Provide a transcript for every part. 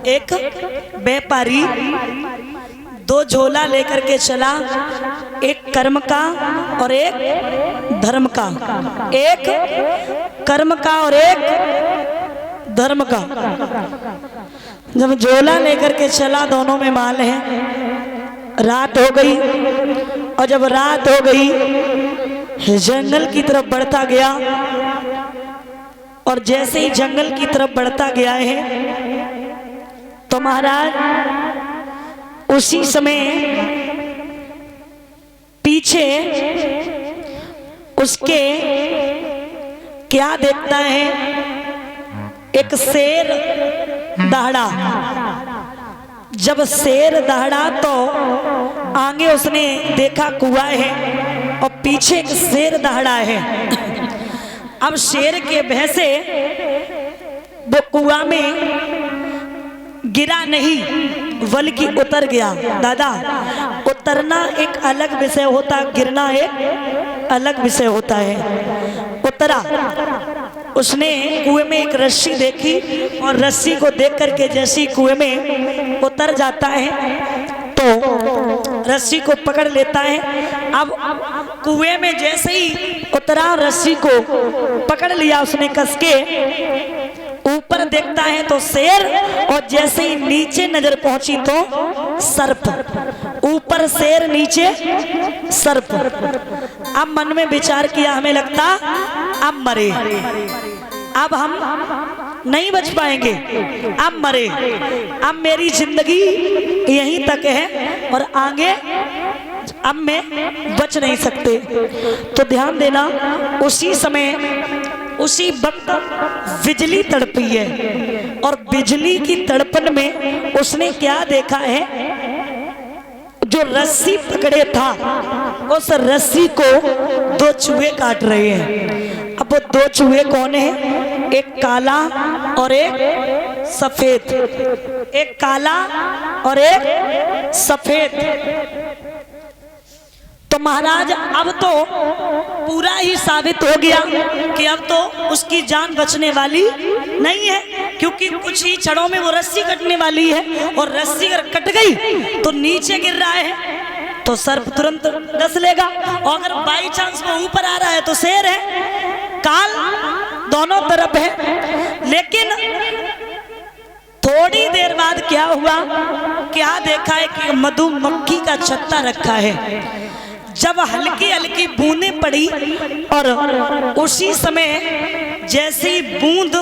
एक व्यापारी दो झोला लेकर के चला, एक कर्म का और एक धर्म का, एक कर्म का और एक धर्म का। जब झोला लेकर के चला, दोनों में माल है। रात हो गई, और जब रात हो गई जंगल की तरफ बढ़ता गया, और जैसे ही जंगल की तरफ बढ़ता गया है तो महाराज उसी समय पीछे उसके क्या देखता है, एक शेर दहाड़ा। जब शेर दहाड़ा तो आगे उसने देखा कुआं है और पीछे एक शेर दहाड़ा है। अब शेर के भय से वो कुआं में गिरा नहीं बल्कि उतर गया। दादा, उतरना एक अलग विषय होता, गिरना एक अलग विषय होता है। उतरा, उसने कुएं में एक रस्सी देखी और रस्सी को देख करके जैसी कुएं में उतर जाता है तो रस्सी को पकड़ लेता है। अब कुएं में जैसे ही उतरा, रस्सी को पकड़ लिया उसने कस के, ऊपर देखता है तो शेर, और जैसे ही नीचे नजर पहुंची तो सर्प। ऊपर शेर, नीचे सर्प। अब मन में विचार किया, हमें लगता अब मरे, अब हम नहीं बच पाएंगे, अब मरे, अब मेरी जिंदगी यहीं तक है और आगे अब मैं बच नहीं सकते। तो ध्यान देना, उसी समय उसी वक्त बिजली तड़पी है, और बिजली की तड़पन में उसने क्या देखा है, जो रस्सी पकड़े था उस रस्सी को दो चूहे काट रहे हैं। अब वो दो चूहे कौन है, एक काला और एक सफेद, एक काला और एक सफेद। तो महाराज अब तो पूरा ही साबित हो गया कि अब तो उसकी जान बचने वाली नहीं है, क्योंकि कुछ ही क्षणों में वो रस्सी कटने वाली है, और रस्सी अगर कट गई तो नीचे गिर रहा है तो सर्प तुरंत डस लेगा, और अगर बाई चांस वो ऊपर आ रहा है तो शेर है, काल दोनों तरफ है। लेकिन थोड़ी देर बाद क्या हुआ, क्या देखा है कि मधुमक्खी का छत्ता रखा है। जब हल्की हल्की बूंदें पड़ी और उसी समय जैसी बूंद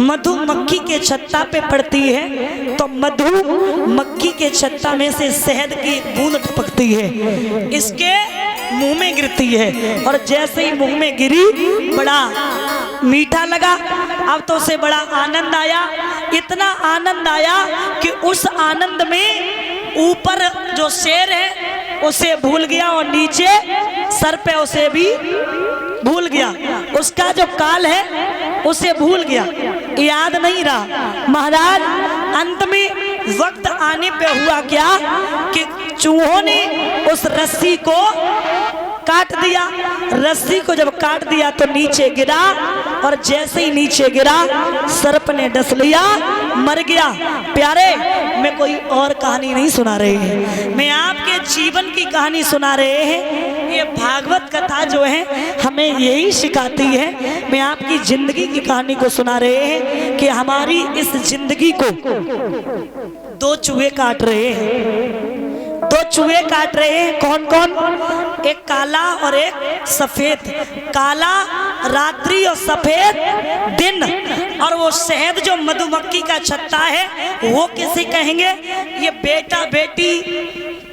मधुमक्खी के छत्ता पे पड़ती है तो मधुमक्खी के छत्ता में से शहद की बूंद टपकती है, इसके मुंह में गिरती है, और जैसे ही मुंह में गिरी बड़ा मीठा लगा। अब तो उसे बड़ा आनंद आया, इतना आनंद आया कि उस आनंद में ऊपर जो शेर है उसे भूल गया, और नीचे सर पे उसे भी भूल गया, उसका जो काल है उसे भूल गया, याद नहीं रहा। महाराज अंत में वक्त आने पे हुआ क्या कि चूहों ने उस रस्सी को काट दिया। रस्सी को जब काट दिया तो नीचे गिरा, और जैसे ही नीचे गिरा सर्प ने डस लिया, मर गया। प्यारे, मैं कोई और कहानी नहीं सुना रहे हैं, मैं आपके जीवन की कहानी सुना रहे हैं। ये भागवत कथा जो है हमें यही सिखाती है, मैं आपकी जिंदगी की कहानी को सुना रहे हैं कि हमारी इस जिंदगी को दो चूहे काट रहे हैं, दो चूहे काट रहे हैं। कौन कौन, एक काला और एक सफेद। काला रात्रि और सफेद दिन। और वो शहद जो मधुमक्खी का छत्ता है वो किसे कहेंगे, ये बेटा बेटी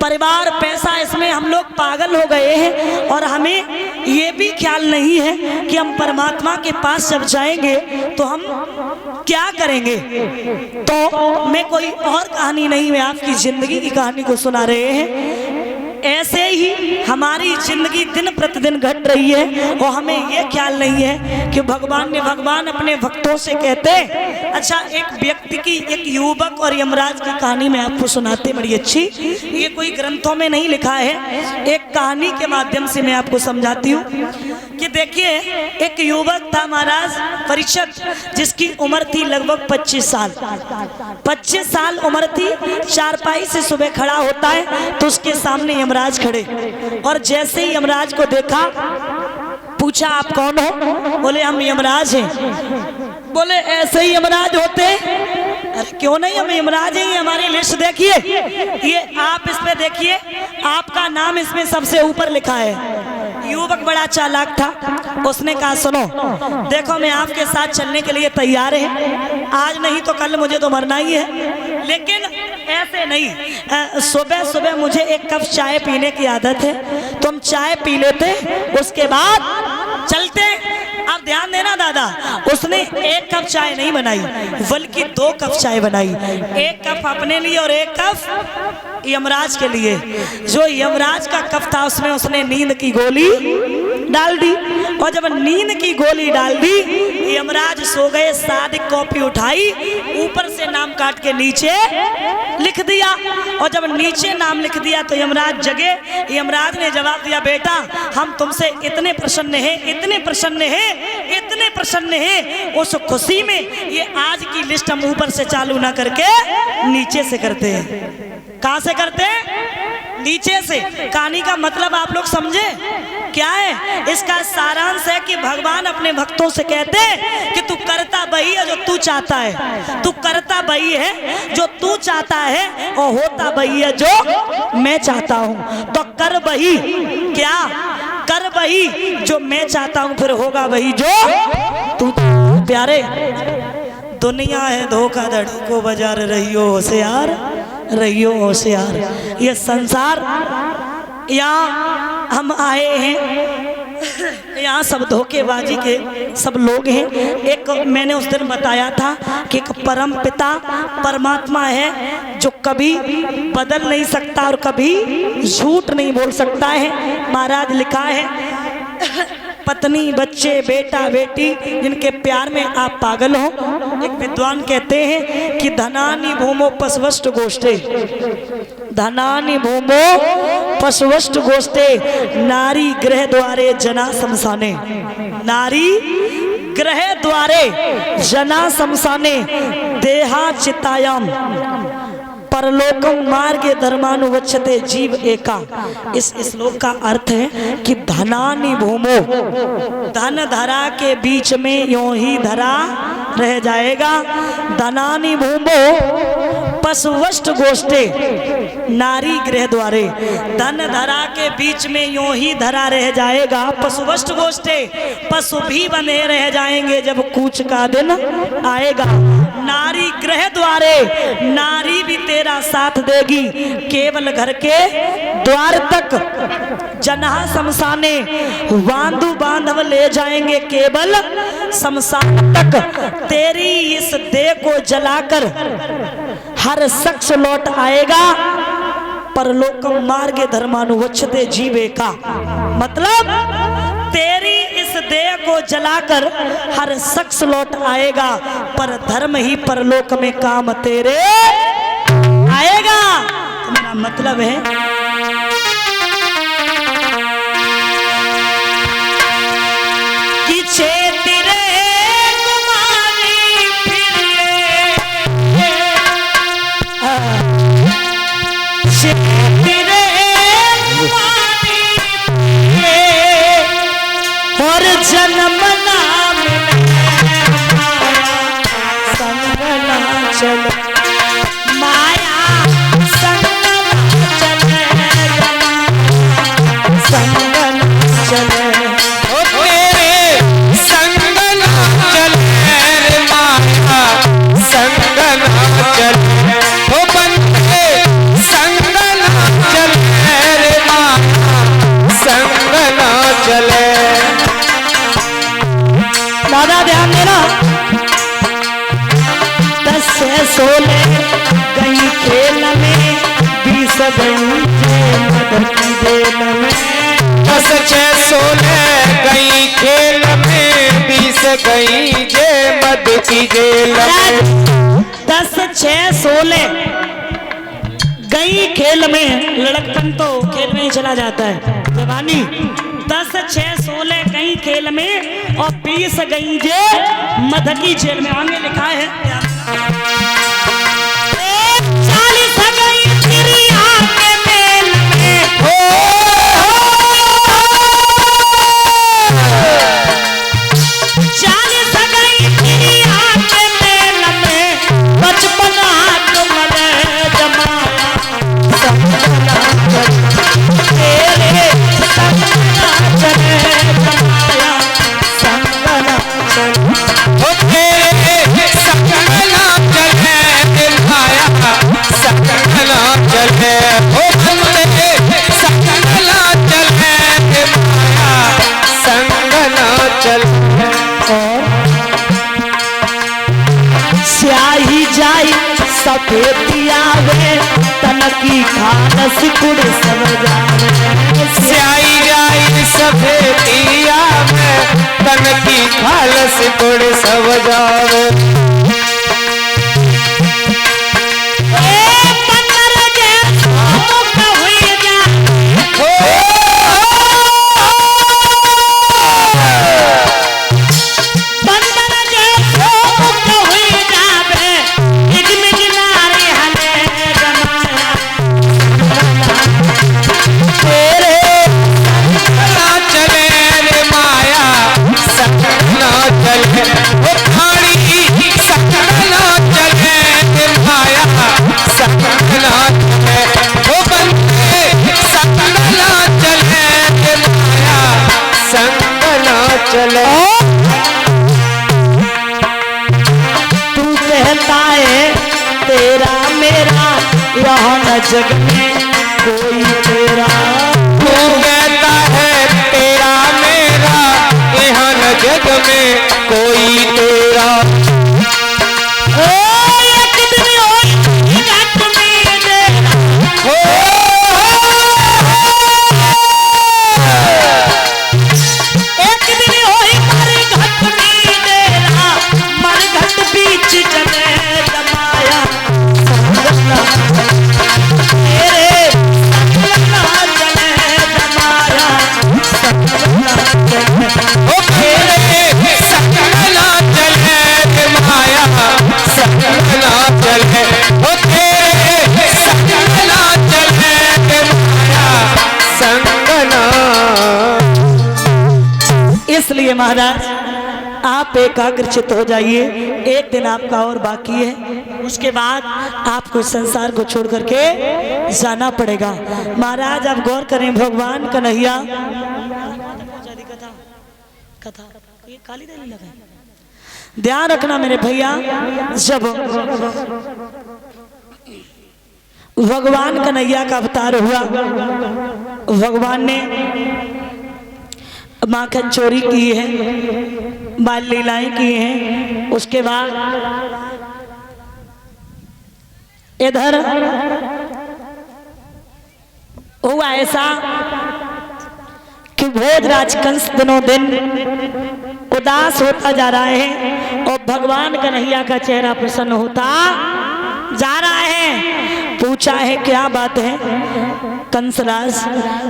परिवार पैसा, इसमें हम लोग पागल हो गए हैं, और हमें ये भी ख्याल नहीं है कि हम परमात्मा के पास जब जाएंगे तो हम क्या करेंगे। तो मैं कोई और कहानी नहीं, मैं आपकी जिंदगी की कहानी को सुना रहे हैं। ऐसे ही हमारी जिंदगी दिन प्रतिदिन घट रही है और हमें ये ख्याल नहीं है कि भगवान अपने भक्तों से कहते हैं। अच्छा, एक व्यक्ति की, एक युवक और यमराज की कहानी मैं आपको सुनाते, बड़ी अच्छी, ये कोई ग्रंथों में नहीं लिखा है, एक कहानी के माध्यम से मैं आपको समझाती हूँ ये देखिए, एक युवक था महाराज परीक्षित, जिसकी उम्र थी लगभग 25 साल। 25 साल उम्र थी। चारपाई से सुबह खड़ा होता है तो उसके सामने यमराज खड़े, और जैसे ही यमराज को देखा, पूछा आप कौन हो? बोले हम यमराज हैं। बोले ऐसे ही यमराज होते? अरे क्यों नहीं, हम यमराज हैं, हमारी लिस्ट देखिए, ये आप इस पे देखिए, आपका नाम इसमें सबसे ऊपर लिखा है। युवक बड़ा चालाक था, उसने कहा सुनो, देखो मैं आपके साथ चलने के लिए तैयार है, आज नहीं तो कल मुझे तो मरना ही है, लेकिन ऐसे नहीं, सुबह सुबह मुझे एक कप चाय पीने की आदत है, तुम चाय पी लेते, उसके बाद चलते। अब ध्यान देना दादा, उसने एक कप चाय नहीं बनाई, बल्कि 2 कप चाय बनाई, एक कप अपने लिए और एक कप यमराज के लिए। जो यमराज का कप था उसमें उसने नींद की गोली डाल दी, और जब नींद की गोली डाल दी, यमराज सो गए। सादी कॉपी उठाई, ऊपर से नाम काट के नीचे लिख दिया, और जब नीचे नाम लिख दिया तो यमराज जगे। यमराज ने जवाब दिया, बेटा हम तुमसे इतने प्रसन्न हैं, इतने प्रसन्न हैं, इतने प्रसन्न हैं, उस खुशी में ये आज की लिस्ट हम ऊपर से चालू ना करके नीचे से करते हैं। कहां से करते हैं? नीचे से। कहानी का मतलब आप लोग समझे क्या है? इसका सारांश है कि भगवान अपने भक्तों से कहते हैं कि तू करता वही है जो तू चाहता है, तू करता वही है जो तू चाहता है, और होता वही है जो मैं चाहता हूं। तो कर वही, क्या कर वही जो मैं चाहता हूं, फिर होगा वही जो तू। प्यारे, दुनिया है धोखाधड़ी को बाजार, रहियो होशियार, रहियो होशियार। ये संसार, यहाँ हम आए हैं, यहाँ सब धोखेबाजी के सब लोग हैं। एक मैंने उस दिन बताया था कि एक परम पिता परमात्मा है जो कभी बदल नहीं सकता और कभी झूठ नहीं बोल सकता है। महाराज लिखा है, पत्नी, बच्चे, बेटा, बेटी जिनके प्यार में आप पागल हो, एक विद्वान कहते हैं कि धनानि भूमो पशवष्ट गोष्ठे, धनानि भूमो पशवष्ट गोष्ठे, नारी गृह द्वारे जना शमशाने, नारी गृह द्वारे जना शमशाने, देहा चितायाम परलोकम मार्गे धर्मानुवच्छते जीव एका। इस श्लोक का अर्थ है कि धनानि भूमो, धन धरा के बीच में यूं ही धरा रह जाएगा। धनानि भूमो पशुवष्ट गोष्ठे, नारी गृह द्वारे, धन धरा के बीच में यूं ही धरा रह जाएगा। पशुवष्ट गोष्ठे, पशु भी बने रह जाएंगे जब कूच का दिन आएगा। नारी गृह द्वारे, नारी भी तेरा साथ देगी, केवल घर के द्वार तक। जन्हा शमशाने, बांधु बांधव ले जाएंगे केवल शमशान तक। तेरी इस देह को जलाकर हर शख्स लौट आएगा, परलोकम मार्गे धर्मानुवच्छते जीवे का। मतलब तेरी इस देह को जलाकर हर शख्स लौट आएगा, पर धर्म ही परलोक में काम तेरे आएगा। तो मेरा मतलब है कि चेती रे कुमारी फिरे, चेती रे कुमारी फिरे, और जन्म ना मिले संग ना चले, माया संग ना चले, संग ना चले, ओ तेरे संग ना चले, माया संग ना चले, ओ बंदे संग ना चले, माया संग ना चले। दादा ध्यान देना, 10 से 16 गई खेल में, 20 गई मदद की जेल में, 10 6 16 गई खेल में, 20 गई जे मद की जेल में। 10 6 16 गई खेल में। लड़कपन तो खेल में ही चला जाता है, जवानी 10 6 16 गई खेल में और 20 गई जे मध की जेल में। आगे लिखा है 40 गई चिड़िया के मेल में, 40 गई चिड़िया के मेल में, 55 हाथ मरे जमाया संगना तेरे संगना चले जमाया संगना चले ओ तेरे संगना चले दिलवाया संगना चले, ओ बंदे संगना चले दिलवाया संगना चले। स्याही जाई सफेदी आवे तनकी खानस कुड़ सब जावे, स्याही जाई सफेदिया में तन की खालस गुड़ सब जावे। तू कहता है तेरा मेरा यहाँ न जग में कोई तेरा, तू कहता है तेरा मेरा यहाँ न जग में कोई तेरा। एक दिन होई घाट में डेरा, एक दिन होई मर घट में डेरा, मर घट बीच चले जमाया संगना तेरे संगना चले जमाया संगना चले, ओ तेरे संगना चले दिलवाया संगना चले, ओ तेरे संगना चले दिलवाया संगना। इसलिए महाराज आप एकाग्रचित हो जाइए, एक दिन आपका और बाकी है, उसके बाद आपको संसार को छोड़ करके जाना पड़ेगा। महाराज आप गौर करें, भगवान कन्हैया कथा ये काली देने लगा, ध्यान रखना मेरे भैया, जब भगवान कन्हैया का अवतार हुआ, भगवान ने माखन चोरी की है, बाल लीलाएं की हैं, उसके बाद इधर हुआ ऐसा कि भोजराज कंस दिनों दिन उदास होता जा रहा है और भगवान कन्हैया का चेहरा प्रसन्न होता जा रहा है। पूछा है क्या बात है कंसराज,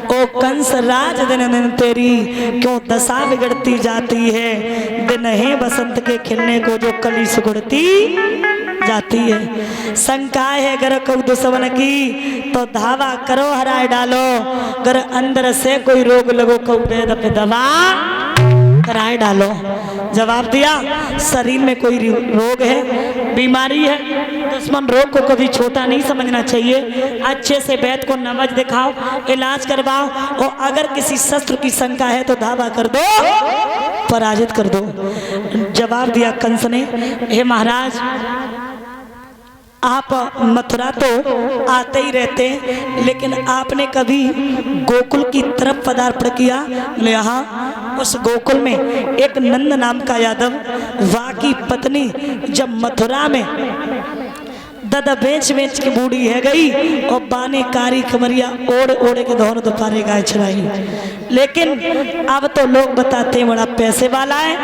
ओ कंसराज दिन दिन तेरी क्यों दशा बिगड़ती जाती है, दिन है बसंत के खिलने को जो कली सुगड़ती जाती है। शंका है अगर कौ दुश्मन की तो धावा करो हराए डालो, अगर अंदर से कोई रोग लगो कौ वेद पे दवा कराए डालो। जवाब दिया शरीर में कोई रोग है, बीमारी है, दुश्मन रोग को कभी छोटा नहीं समझना चाहिए, अच्छे से वैद्य को नवज दिखाओ, इलाज करवाओ और अगर किसी शस्त्र की शंका है तो धावा कर दो, पराजित कर दो। जवाब दिया कंस ने, हे महाराज आप मथुरा तो आते ही रहते हैं, लेकिन आपने कभी गोकुल की तरफ पदार्पण किया? यहाँ उस गोकुल में एक नंद नाम का यादव, वाकी पत्नी जब मथुरा में दादा बेच बेच के बूढ़ी है गई और बाने कारी कमरिया ओढ़ ओढ़ के दोनों दोपहरे गाय चराई। लेकिन अब तो लोग बताते हैं बड़ा पैसे वाला है,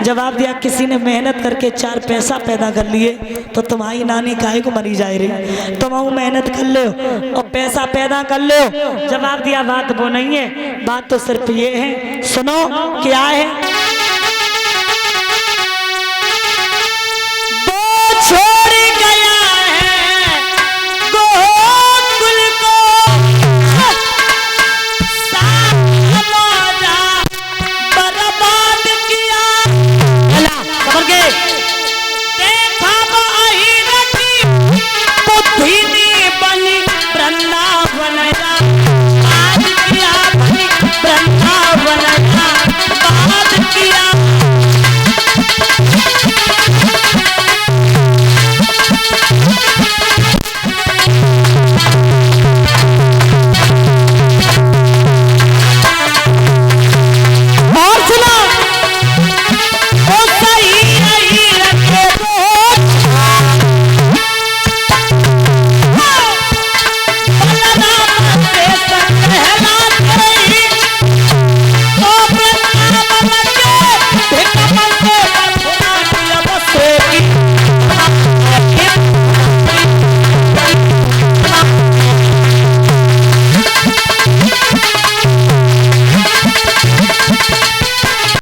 जवाब दिया किसी ने मेहनत करके 4 पैसा पैदा कर लिए तो तुम्हारी नानी काहे को मरी जाए रही, तुम मेहनत कर लो और पैसा पैदा कर लो। जवाब दिया बात वो नहीं है, बात तो सिर्फ ये है, सुनो क्या है।